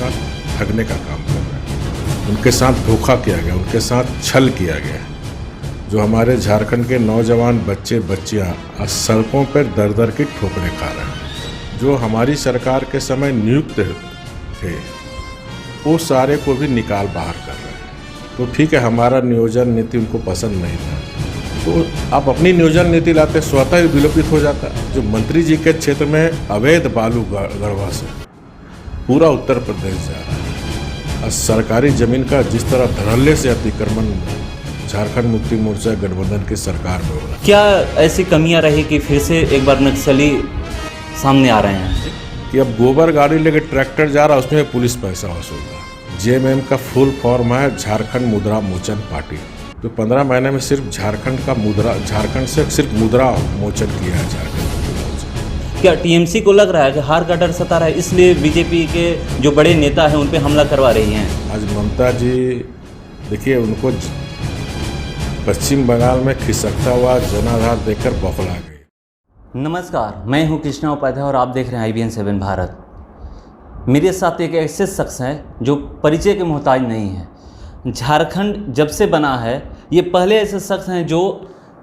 साथ ठगने का काम कर रहे हैं। उनके साथ धोखा किया गया, उनके साथ छल किया गया। जो हमारे झारखंड के नौजवान बच्चे बच्चियां आज सड़कों पर दर दर की ठोकरें खा रहे हैं। जो हमारी सरकार के समय नियुक्त थे वो सारे को भी निकाल बाहर कर रहे हैं। तो ठीक है, हमारा नियोजन नीति उनको पसंद नहीं था, तो आप अपनी नियोजन नीति लाते, स्वतः ही विलोपित हो जाता। जो मंत्री जी के क्षेत्र में अवैध बालू गढ़वा से पूरा उत्तर प्रदेश जा रहा है, और सरकारी जमीन का जिस तरह धड़ल्ले से अतिक्रमण झारखंड मुक्ति मोर्चा गठबंधन की सरकार में हो रहा है। क्या ऐसी कमियां रही कि फिर से एक बार नक्सली सामने आ रहे हैं कि अब गोबर गाड़ी लेके ट्रैक्टर जा रहा है, उसमें पुलिस पैसा वसूल रहा है। जेएमएम का फुल फॉर्म है झारखंड मुद्रा मोचन पार्टी, जो 15 महीने में सिर्फ झारखंड से सिर्फ मुद्रा मोचन किया है झारखंड। क्या टीएमसी को लग रहा है कि हार का डर सता रहा है, इसलिए बीजेपी के जो बड़े नेता हैं उन पर हमला करवा रही हैं? आज ममता जी देखिए, उनको पश्चिम बंगाल में खिसकता हुआ जनाधार देखकर बौखला गई। नमस्कार, मैं हूं कृष्णा उपाध्याय और आप देख रहे हैं IBN 7 भारत। मेरे साथ एक ऐसे शख्स हैं जो परिचय के मोहताज नहीं है। झारखंड जब से बना है, ये पहले ऐसे शख्स हैं जो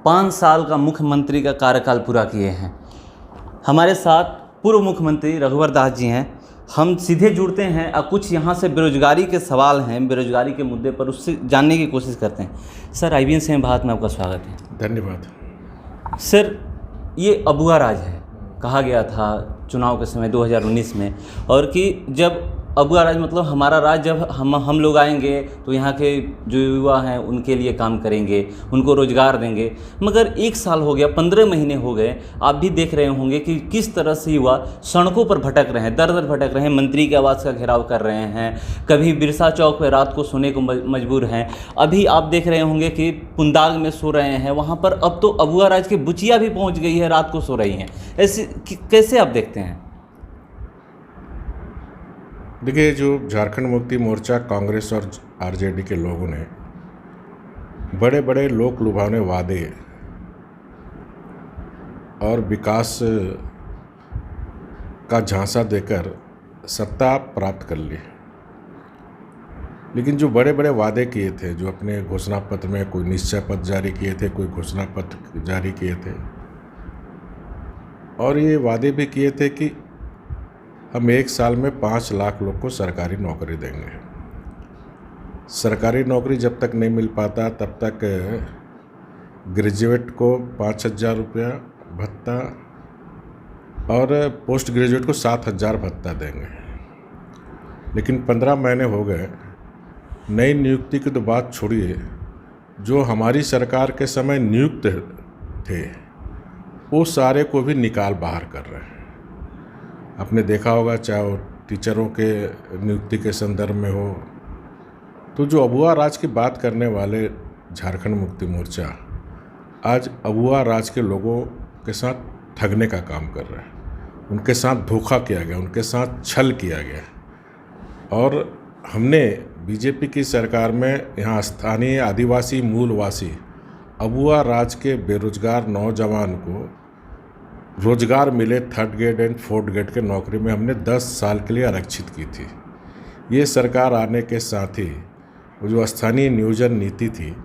5 साल का मुख्यमंत्री का कार्यकाल पूरा किए हैं। हमारे साथ पूर्व मुख्यमंत्री रघुवर दास जी हैं। हम सीधे जुड़ते हैं और कुछ यहाँ से बेरोजगारी के सवाल हैं, बेरोजगारी के मुद्दे पर उससे जानने की कोशिश करते हैं। सर, IBN 7 भारत में आपका स्वागत है। धन्यवाद। सर, ये अबुआ राज है, कहा गया था चुनाव के समय 2019 में, और कि जब अबुआ राज मतलब हमारा राज, जब हम लोग आएंगे तो यहाँ के जो युवा हैं उनके लिए काम करेंगे, उनको रोज़गार देंगे। मगर 1 साल हो गया, 15 महीने हो गए, आप भी देख रहे होंगे कि किस तरह से युवा सड़कों पर भटक रहे हैं, दर दर भटक रहे हैं, मंत्री के आवास का घेराव कर रहे हैं, कभी बिरसा चौक पर रात को सोने को मजबूर हैं। अभी आप देख रहे होंगे कि पुंदाग में सो रहे हैं, वहाँ पर अब तो अबुआ राज की बुचिया भी पहुँच गई है, रात को सो रही हैं। ऐसे कैसे आप देखते हैं? देखिए, जो झारखंड मुक्ति मोर्चा, कांग्रेस और आरजेडी के लोगों ने बड़े बड़े लोक लुभावने वादे और विकास का झांसा देकर सत्ता प्राप्त कर ली, लेकिन जो बड़े बड़े वादे किए थे, जो अपने घोषणा पत्र में कोई निश्चय पत्र जारी किए थे, कोई घोषणा पत्र जारी किए थे, और ये वादे भी किए थे कि हम 1 साल में 5 लाख लोग को सरकारी नौकरी देंगे। सरकारी नौकरी जब तक नहीं मिल पाता तब तक ग्रेजुएट को 5,000 रुपया भत्ता और पोस्ट ग्रेजुएट को 7,000 भत्ता देंगे। लेकिन 15 महीने हो गए, नई नियुक्ति की तो बात छोड़िए, जो हमारी सरकार के समय नियुक्त थे वो सारे को भी निकाल बाहर कर रहे हैं। आपने देखा होगा, चाहे वो टीचरों के नियुक्ति के संदर्भ में हो, तो जो अबुआ राज की बात करने वाले झारखंड मुक्ति मोर्चा आज अबुआ राज के लोगों के साथ ठगने का काम कर रहा है। उनके साथ धोखा किया गया, उनके साथ छल किया गया। और हमने बीजेपी की सरकार में यहाँ स्थानीय आदिवासी मूलवासी अबुआ राज के बेरोजगार नौजवान को रोजगार मिले 3rd grade and 4th grade के नौकरी में हमने 10 साल के लिए आरक्षित की थी। ये सरकार आने के साथ ही वो जो स्थानीय नियोजन नीति थी,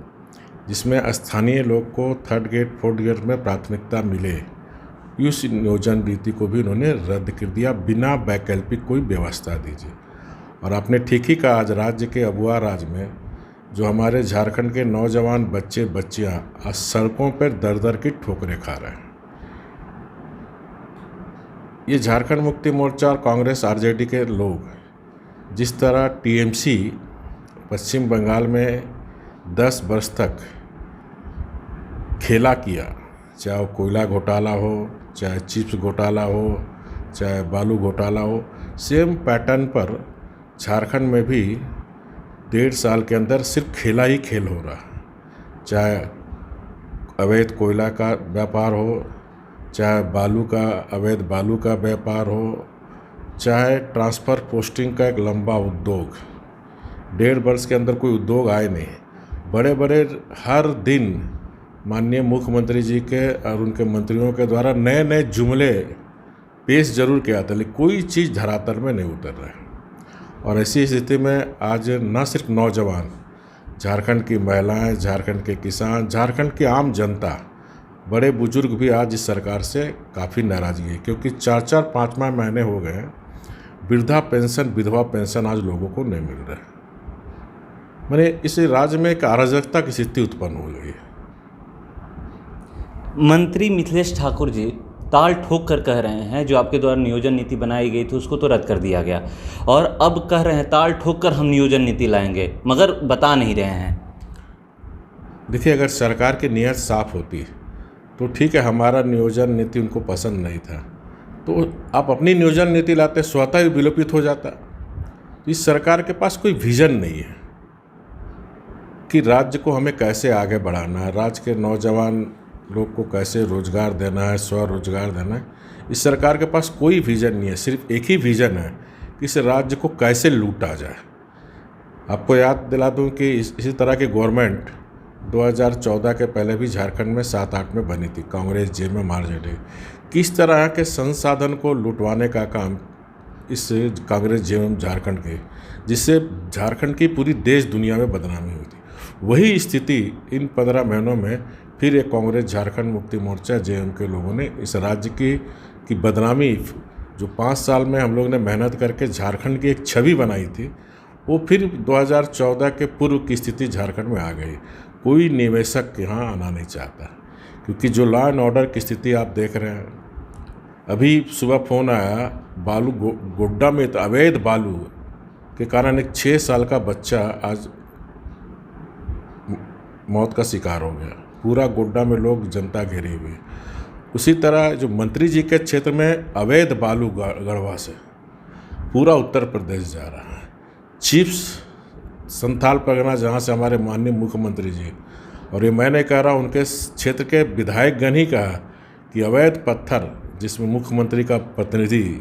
जिसमें स्थानीय लोग को 3rd ग्रेड 4th ग्रेड में प्राथमिकता मिले, उस नियोजन नीति को भी उन्होंने रद्द कर दिया, बिना वैकल्पिक कोई व्यवस्था दीजिए। और आपने ठीक ही कहा, आज राज्य के अबुआ राज में जो हमारे झारखंड के नौजवान बच्चे बच्चियां आज सड़कों पर दर दर की ठोकरें खा रहे हैं। ये झारखंड मुक्ति मोर्चा और कांग्रेस आरजेडी के लोग जिस तरह टीएमसी पश्चिम बंगाल में 10 वर्ष तक खेला किया, चाहे वो कोयला घोटाला हो, चाहे चिप्स घोटाला हो, चाहे बालू घोटाला हो, सेम पैटर्न पर झारखंड में भी 1.5 साल के अंदर सिर्फ खेला ही खेल हो रहा। चाहे अवैध कोयला का व्यापार हो, चाहे अवैध बालू का व्यापार हो, चाहे ट्रांसफ़र पोस्टिंग का एक लंबा उद्योग, 1.5 वर्ष के अंदर कोई उद्योग आए नहीं। बड़े बड़े हर दिन माननीय मुख्यमंत्री जी के और उनके मंत्रियों के द्वारा नए नए जुमले पेश जरूर किया था, लेकिन कोई चीज़ धरातल में नहीं उतर रहा है। और ऐसी स्थिति में आज न सिर्फ नौजवान, झारखंड की महिलाएं, झारखंड के किसान, झारखंड की आम जनता, बड़े बुजुर्ग भी आज इस सरकार से काफ़ी नाराज़गी है, क्योंकि 4-4, 5 महीने हो गए हैं वृद्धा पेंशन, विधवा पेंशन आज लोगों को नहीं मिल रहा है। मैंने इस राज्य में एक अराजकता की स्थिति उत्पन्न हो गई है। मंत्री मिथिलेश ठाकुर जी ताल ठोक कर कह रहे हैं जो आपके द्वारा नियोजन नीति बनाई गई थी उसको तो रद्द कर दिया गया, और अब कह रहे हैं ताल ठोक कर हम नियोजन नीति लाएंगे, मगर बता नहीं रहे हैं। देखिए, अगर सरकार की नीयत साफ होती तो ठीक है, हमारा नियोजन नीति उनको पसंद नहीं था तो आप अपनी नियोजन नीति लाते, स्वतः ही विलोपित हो जाता। इस सरकार के पास कोई विजन नहीं है कि राज्य को हमें कैसे आगे बढ़ाना है, राज्य के नौजवान लोग को कैसे रोजगार देना है, स्वरोजगार देना है। इस सरकार के पास कोई विजन नहीं है, सिर्फ एक ही विजन है कि इस राज्य को कैसे लूटा जाए। आपको याद दिला दूं कि इसी तरह की गवर्नमेंट 2014 के पहले भी झारखंड में 7-8 में बनी थी, कांग्रेस जेएमएम आरजेडी। किस तरह के संसाधन को लुटवाने का काम इस कांग्रेस जेएमएम झारखंड के, जिससे झारखंड की पूरी देश दुनिया में बदनामी हुई थी, वही स्थिति इन 15 महीनों में फिर एक कांग्रेस झारखंड मुक्ति मोर्चा जेएम के लोगों ने इस राज्य की बदनामी, जो 5 साल में हम लोग ने मेहनत करके झारखंड की एक छवि बनाई थी, वो फिर 2014 के पूर्व की स्थिति झारखंड में आ गई। कोई निवेशक यहाँ आना नहीं चाहता, क्योंकि जो लॉ एंड ऑर्डर की स्थिति आप देख रहे हैं। अभी सुबह फ़ोन आया, बालू गोड्डा में तो अवैध बालू के कारण एक 6 साल का बच्चा आज मौत का शिकार हो गया। पूरा गोड्डा में लोग, जनता घेरी हुई। उसी तरह जो मंत्री जी के क्षेत्र में अवैध बालू गढ़वा से पूरा उत्तर प्रदेश जा रहा है। चिप्स संथाल परगना, जहाँ से हमारे माननीय मुख्यमंत्री जी, और ये मैं नहीं कह रहा, उनके क्षेत्र के विधायकगण ही कहा कि अवैध पत्थर, जिसमें मुख्यमंत्री का प्रतिनिधि,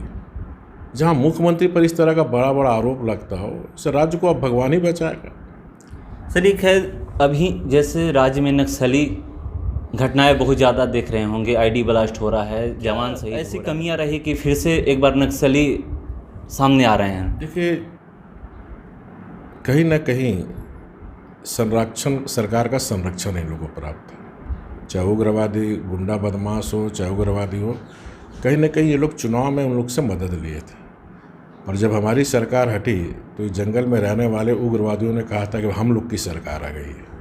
जहाँ मुख्यमंत्री पर इस तरह का बड़ा बड़ा आरोप लगता हो, इस राज्य को अब भगवान ही बचाएगा। सर, एक है अभी जैसे राज्य में नक्सली घटनाएं बहुत ज़्यादा देख रहे होंगे, आईडी ब्लास्ट हो रहा है, जवान सही, ऐसी कमियां रही कि फिर से एक बार नक्सली सामने आ रहे हैं। देखिए, कहीं ना कहीं संरक्षण, सरकार का संरक्षण इन लोगों को प्राप्त है, चाहे उग्रवादी गुंडा बदमाश हो, चाहे उग्रवादी हो। कहीं ना कहीं ये लोग चुनाव में उन लोग से मदद लिए थे, और जब हमारी सरकार हटी तो जंगल में रहने वाले उग्रवादियों ने कहा था कि हम लोग की सरकार आ गई है।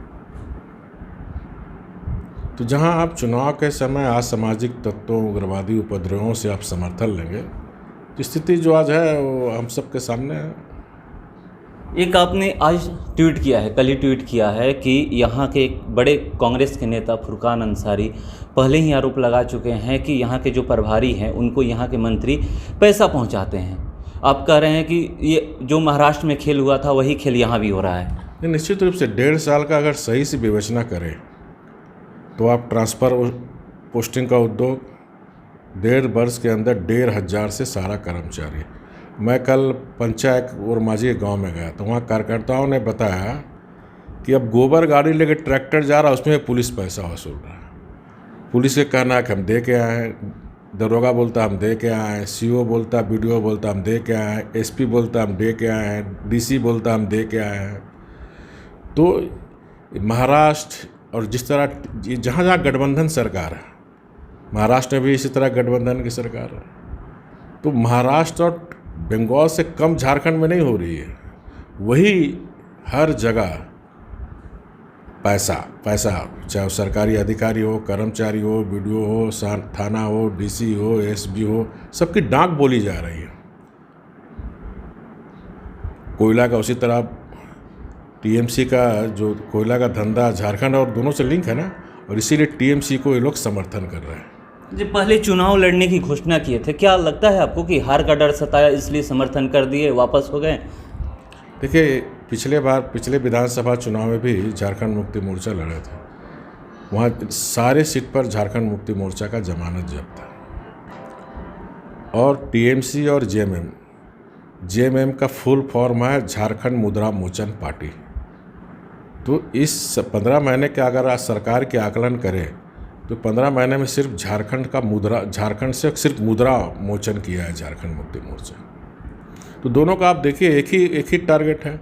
तो जहां आप चुनाव के समय असामाजिक तत्वों, उग्रवादी उपद्रवों से आप समर्थन लेंगे, तो स्थिति जो आज है वो हम सबके सामने है। एक आपने आज ट्वीट किया है, कल ही ट्वीट किया है कि यहाँ के एक बड़े कांग्रेस के नेता फुरकान अंसारी पहले ही आरोप लगा चुके हैं कि यहाँ के जो प्रभारी हैं उनको यहाँ के मंत्री पैसा पहुँचाते हैं। आप कह रहे हैं कि ये जो महाराष्ट्र में खेल हुआ था वही खेल यहाँ भी हो रहा है। निश्चित रूप से 1.5 साल का अगर सही से विवेचना करें तो आप ट्रांसफ़र पोस्टिंग का उद्योग 1.5 वर्ष के अंदर 1,500 से सारा कर्मचारी। मैं कल पंचायत और माझी गांव में गया तो वहाँ कार्यकर्ताओं ने बताया कि अब गोबर गाड़ी लेकर ट्रैक्टर जा रहा है, उसमें पुलिस पैसा वसूल रहा है। पुलिस के कहना है कि हम दे के आए हैं, दरोगा बोलता हम दे के आए हैं, सीओ बोलता, बीडीओ बोलता हम दे के आए हैं, एसपी बोलता हम दे के आए हैं, डीसी बोलता हम दे के आए हैं। तो महाराष्ट्र और जिस तरह जहाँ जहाँ गठबंधन सरकार है, महाराष्ट्र में भी इसी तरह गठबंधन की सरकार है, तो महाराष्ट्र और बंगाल से कम झारखंड में नहीं हो रही है। वही हर जगह पैसा, चाहे सरकारी अधिकारी हो, कर्मचारी हो, बीडीओ हो, थाना हो, डीसी हो, एसपी हो, सबकी डांक बोली जा रही है। कोयला का उसी तरह टीएमसी का जो कोयला का धंधा झारखंड और दोनों से लिंक है ना, और इसीलिए टीएमसी को ये लोग समर्थन कर रहे हैं। जी, पहले चुनाव लड़ने की घोषणा किए थे, क्या लगता है आपको कि हार का डर सताया इसलिए समर्थन कर दिए, वापस हो गए? देखिए, पिछले विधानसभा चुनाव में भी झारखंड मुक्ति मोर्चा लड़े थे, वहाँ सारे सीट पर झारखंड मुक्ति मोर्चा का जमानत जब्त था। और टीएमसी और जेएमएम का फुल फॉर्म है झारखंड मुद्रा मोचन पार्टी। तो इस 15 महीने के अगर आज सरकार के आकलन करें तो 15 महीने में सिर्फ झारखंड से सिर्फ मुद्रा मोचन किया है झारखंड मुक्ति मोर्चा। तो दोनों का आप देखिए एक ही टारगेट है,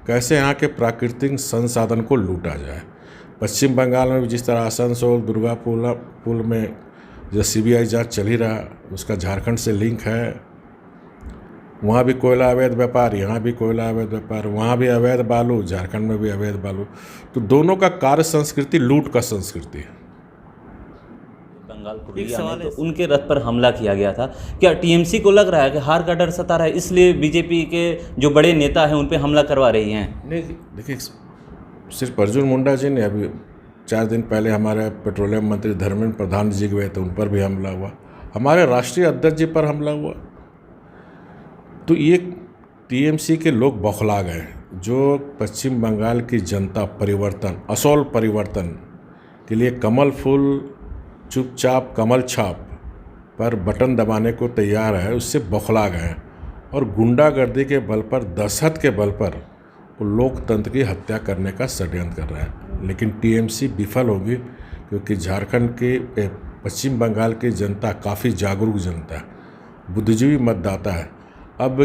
कैसे यहाँ के प्राकृतिक संसाधन को लूटा जाए। पश्चिम बंगाल में भी जिस तरह आसनसोल दुर्गापुर में जो CBI जांच चल ही रहा, उसका झारखंड से लिंक है। वहाँ भी कोयला अवैध व्यापार, यहाँ भी कोयला अवैध व्यापार, वहाँ भी अवैध बालू, झारखंड में भी अवैध बालू। तो दोनों का कार्य संस्कृति लूट का संस्कृति है। बंगाल पुरलिया में तो उनके रथ पर हमला किया गया था। क्या TMC को लग रहा है कि हार का डर सता रहा है, इसलिए BJP के जो बड़े नेता हैं उन पे हमला करवा रही हैं? नहीं, देखिए, सिर्फ अर्जुन मुंडा जी ने, अभी 4 दिन पहले हमारे पेट्रोलियम मंत्री धर्मेंद्र प्रधान जी गए थे, उन पर भी हमला हुआ, हमारे राष्ट्रीय अध्यक्ष जी पर हमला हुआ। तो ये TMC के लोग बौखला गए, जो पश्चिम बंगाल की जनता परिवर्तन, असोल परिवर्तन के लिए कमल फूल चुपचाप कमल छाप पर बटन दबाने को तैयार है, उससे बौखला गए और गुंडागर्दी के बल पर, दहशत के बल पर वो लोकतंत्र की हत्या करने का षड्यंत्र कर रहा है। लेकिन TMC विफल होगी, क्योंकि झारखंड के पश्चिम बंगाल की जनता काफ़ी जागरूक जनता है, बुद्धिजीवी मतदाता है। अब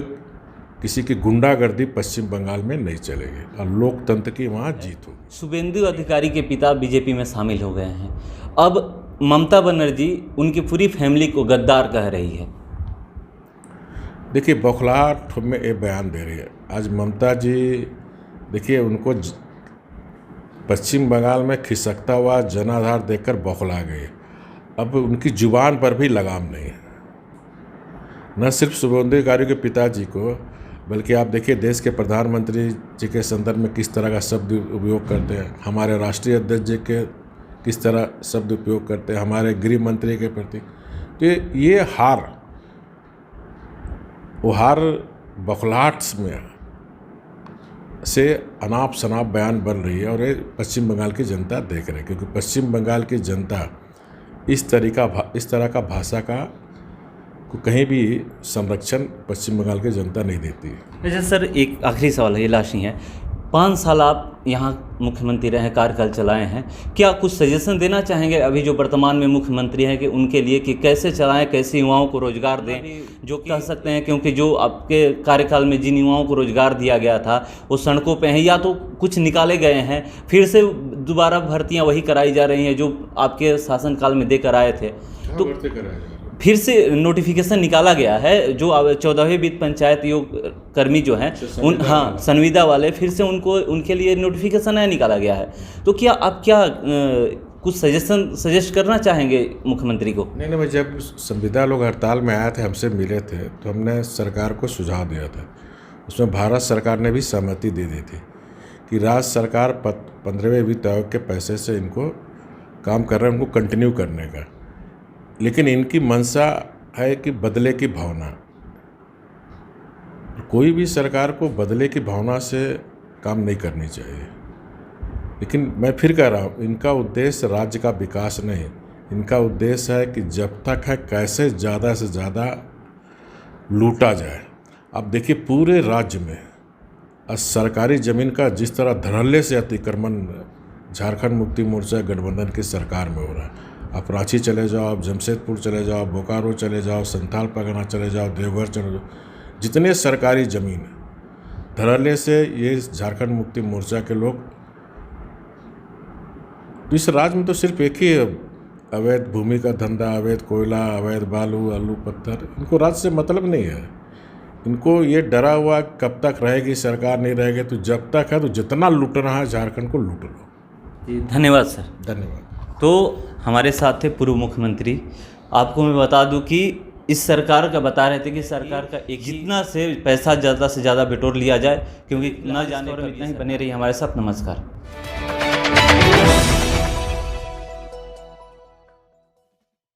किसी की गुंडागर्दी पश्चिम बंगाल में नहीं चलेगी और लोकतंत्र की वहाँ जीत होगी। शुभेंदु अधिकारी के पिता BJP में शामिल हो गए हैं। अब ममता बनर्जी उनकी पूरी फैमिली को गद्दार कह रही है। देखिए, बौखलाहट में ये बयान दे रही है। आज ममता जी, देखिए, उनको पश्चिम बंगाल में खिसकता हुआ जनाधार देखकर बौखला गई। अब उनकी जुबान पर भी लगाम नहीं है। न सिर्फ शुभेंदु अधिकारी के पिताजी को, बल्कि आप देखिए देश के प्रधानमंत्री जी के संदर्भ में किस तरह का शब्द उपयोग करते हैं, हमारे राष्ट्रीय अध्यक्ष जी के किस तरह शब्द उपयोग करते हैं, हमारे गृह मंत्री के प्रति। तो ये हार बौखलाहट में से अनाप शनाप बयान बन रही है, और ये पश्चिम बंगाल की जनता देख रही है, क्योंकि पश्चिम बंगाल की जनता इस तरह का भाषा का को कहीं भी संरक्षण पश्चिम बंगाल की जनता नहीं देती है। अच्छा सर, एक आखिरी सवाल है, ये लाशी है, 5 साल आप यहाँ मुख्यमंत्री रहे हैं, कार्यकाल चलाए हैं, क्या कुछ सजेशन देना चाहेंगे अभी जो वर्तमान में मुख्यमंत्री हैं कि उनके लिए कि कैसे चलाएं, कैसे युवाओं को रोजगार दें, जो कह सकते हैं, क्योंकि जो आपके कार्यकाल में जिन युवाओं को रोजगार दिया गया था वो सड़कों पे हैं, या तो कुछ निकाले गए हैं, फिर से दोबारा भर्तियाँ वही कराई जा रही हैं जो आपके शासनकाल में देकर आए थे, तो फिर से नोटिफिकेशन निकाला गया है जो 14वें वित्त पंचायत योग कर्मी जो हैं उन, हाँ, संविदा वाले, फिर से उनके लिए नोटिफिकेशन है निकाला गया है। तो क्या आप कुछ सजेस्ट करना चाहेंगे मुख्यमंत्री को? नहीं, मैं जब संविदा लोग हड़ताल में आए थे, हमसे मिले थे, तो हमने सरकार को सुझाव दिया था। उसमें भारत सरकार ने भी सहमति दे दी थी कि राज्य सरकार 15वें वित्त आयोग के पैसे से इनको काम कर रहे हैं, उनको कंटिन्यू करने का। लेकिन इनकी मंशा है कि बदले की भावना, कोई भी सरकार को बदले की भावना से काम नहीं करनी चाहिए। लेकिन मैं फिर कह रहा हूँ, इनका उद्देश्य राज्य का विकास नहीं, इनका उद्देश्य है कि जब तक है कैसे ज़्यादा से ज़्यादा लूटा जाए। अब देखिए, पूरे राज्य में सरकारी ज़मीन का जिस तरह धड़ल्ले से अतिक्रमण झारखंड मुक्ति मोर्चा गठबंधन की सरकार में हो रहा है। आप रांची चले जाओ, आप जमशेदपुर चले जाओ, बोकारो चले जाओ, संथाल परगना चले जाओ, देवघर चले जाओ, जितने सरकारी ज़मीन धड़ल्ले से ये झारखंड मुक्ति मोर्चा के लोग, तो इस राज्य में तो सिर्फ एक ही अवैध भूमि का धंधा, अवैध कोयला, अवैध बालू, आलू पत्थर, इनको राज्य से मतलब नहीं है। इनको ये डरा हुआ कब तक रहेगी सरकार, नहीं रहेगी, तो जब तक है तो जितना लूटना है झारखंड को लूट लो। जी धन्यवाद सर। धन्यवाद। तो हमारे साथ थे पूर्व मुख्यमंत्री। आपको मैं बता दूं कि इस सरकार का बता रहे थे कि सरकार का एक जितना से पैसा ज़्यादा से ज़्यादा बटोर लिया जाए, क्योंकि ना जाने पर इतना ही बने रही हमारे साथ। नमस्कार।